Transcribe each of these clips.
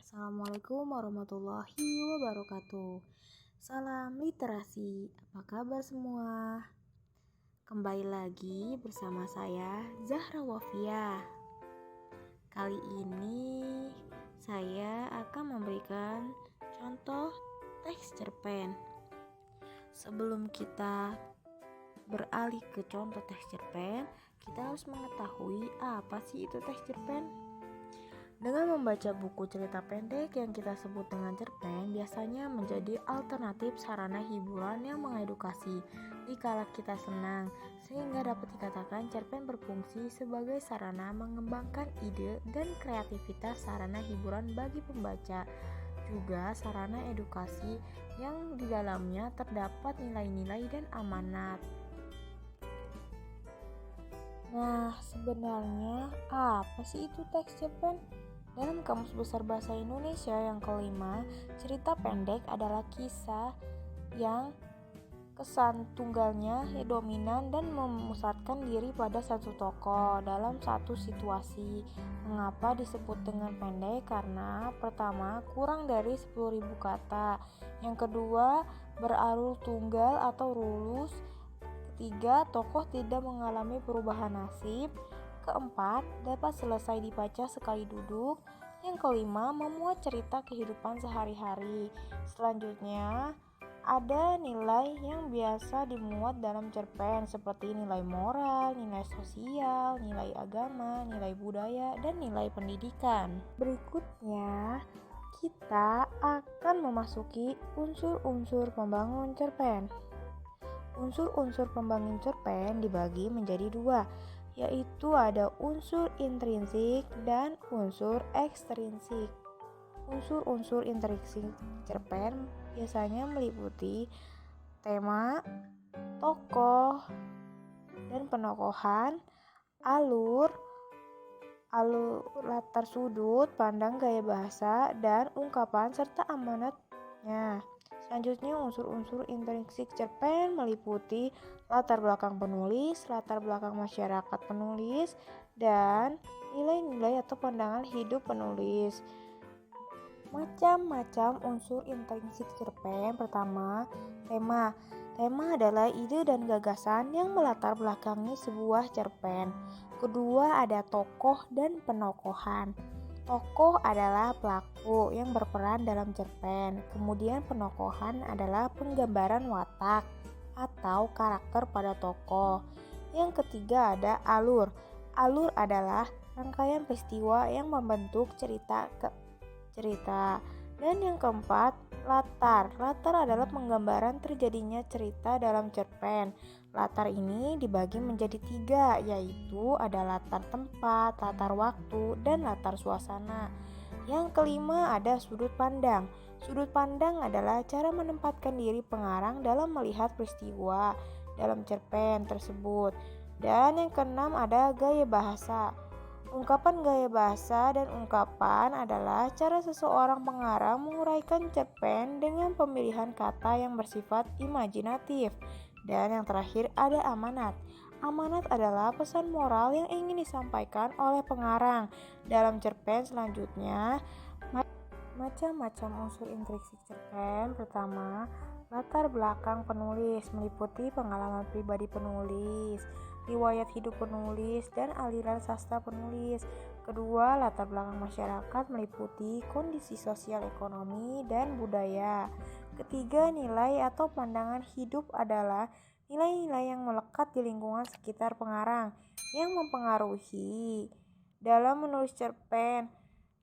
Assalamualaikum warahmatullahi wabarakatuh. Salam literasi, apa kabar semua? Kembali lagi bersama saya Zahra Wafia. Kali ini saya akan memberikan contoh teks cerpen. Sebelum kita beralih ke contoh teks cerpen, kita harus mengetahui apa sih itu teks cerpen. Dengan membaca buku cerita pendek yang kita sebut dengan cerpen, biasanya menjadi alternatif sarana hiburan yang mengedukasi dikala kita senang, sehingga dapat dikatakan cerpen berfungsi sebagai sarana mengembangkan ide dan kreativitas sarana hiburan bagi pembaca, juga sarana edukasi yang di dalamnya terdapat nilai-nilai dan amanat. Nah, sebenarnya apa sih itu teks cerpen? Dalam Kamus Besar Bahasa Indonesia yang kelima, cerita pendek adalah kisah yang kesan tunggalnya dominan dan memusatkan diri pada satu tokoh dalam satu situasi. Mengapa disebut dengan pendek? Karena pertama, kurang dari 10.000 kata. Yang kedua, beralur tunggal atau rulus. Ketiga, tokoh tidak mengalami perubahan nasib. Keempat, dapat selesai dibaca sekali duduk. Yang kelima, memuat cerita kehidupan sehari-hari. Selanjutnya, ada nilai yang biasa dimuat dalam cerpen seperti nilai moral, nilai sosial, nilai agama, nilai budaya, dan nilai pendidikan. Berikutnya, kita akan memasuki unsur-unsur pembangun cerpen. Unsur-unsur pembangun cerpen dibagi menjadi dua, yaitu ada unsur intrinsik dan unsur ekstrinsik. Unsur-unsur intrinsik cerpen biasanya meliputi tema, tokoh, dan penokohan, alur latar sudut pandang gaya bahasa, dan ungkapan serta amanatnya. Selanjutnya, unsur-unsur intrinsik cerpen meliputi latar belakang penulis, latar belakang masyarakat penulis, dan nilai-nilai atau pandangan hidup penulis. Macam-macam unsur intrinsik cerpen. Pertama, tema. Tema adalah ide dan gagasan yang melatar belakangi sebuah cerpen. Kedua, ada tokoh dan penokohan. Tokoh adalah pelaku yang berperan dalam cerpen. Kemudian penokohan adalah penggambaran watak atau karakter pada tokoh. Yang ketiga ada alur. Alur adalah rangkaian peristiwa yang membentuk cerita. Dan yang keempat, latar. Latar adalah penggambaran terjadinya cerita dalam cerpen. Latar ini dibagi menjadi 3, yaitu ada latar tempat, latar waktu, dan latar suasana. Yang kelima ada sudut pandang. Sudut pandang adalah cara menempatkan diri pengarang dalam melihat peristiwa dalam cerpen tersebut. Dan yang keenam ada gaya bahasa. Ungkapan gaya bahasa dan ungkapan adalah cara seseorang pengarang menguraikan cerpen dengan pemilihan kata yang bersifat imajinatif. Dan yang terakhir ada amanat. Amanat adalah pesan moral yang ingin disampaikan oleh pengarang dalam cerpen. Selanjutnya, macam-macam unsur intrinsik cerpen. Pertama, latar belakang penulis meliputi pengalaman pribadi penulis, riwayat hidup penulis, dan aliran sastra penulis. Kedua, latar belakang masyarakat meliputi kondisi sosial ekonomi dan budaya. Ketiga, nilai atau pandangan hidup adalah nilai-nilai yang melekat di lingkungan sekitar pengarang yang mempengaruhi dalam menulis cerpen.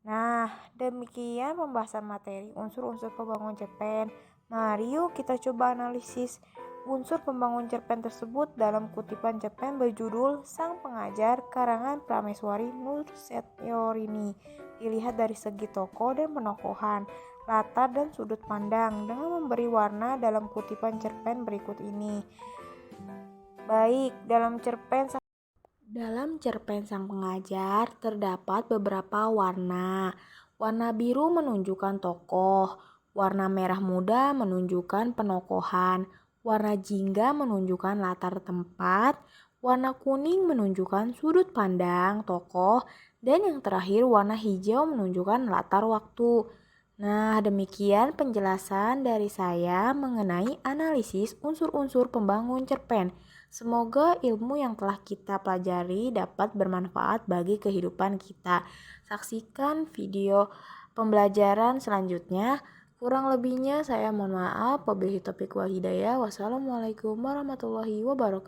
Nah, demikian pembahasan materi unsur-unsur pembangun cerpen. Mari yuk kita coba analisis unsur pembangun cerpen tersebut dalam kutipan cerpen berjudul Sang Pengajar karangan Prameswari Nursetyorini. Dilihat dari segi tokoh dan penokohan, latar dan sudut pandang dengan memberi warna dalam kutipan cerpen berikut ini. Baik, dalam cerpen Sang Pengajar terdapat beberapa warna. Warna biru menunjukkan tokoh, warna merah muda menunjukkan penokohan, warna jingga menunjukkan latar tempat, warna kuning menunjukkan sudut pandang tokoh, Dan yang terakhir warna hijau menunjukkan latar waktu. Nah, demikian penjelasan dari saya mengenai analisis unsur-unsur pembangun cerpen. Semoga ilmu yang telah kita pelajari dapat bermanfaat bagi kehidupan kita. Saksikan video pembelajaran selanjutnya. Kurang lebihnya saya mohon maaf. Wabillahi taufiq wal hidayah. Wassalamualaikum warahmatullahi wabarakatuh.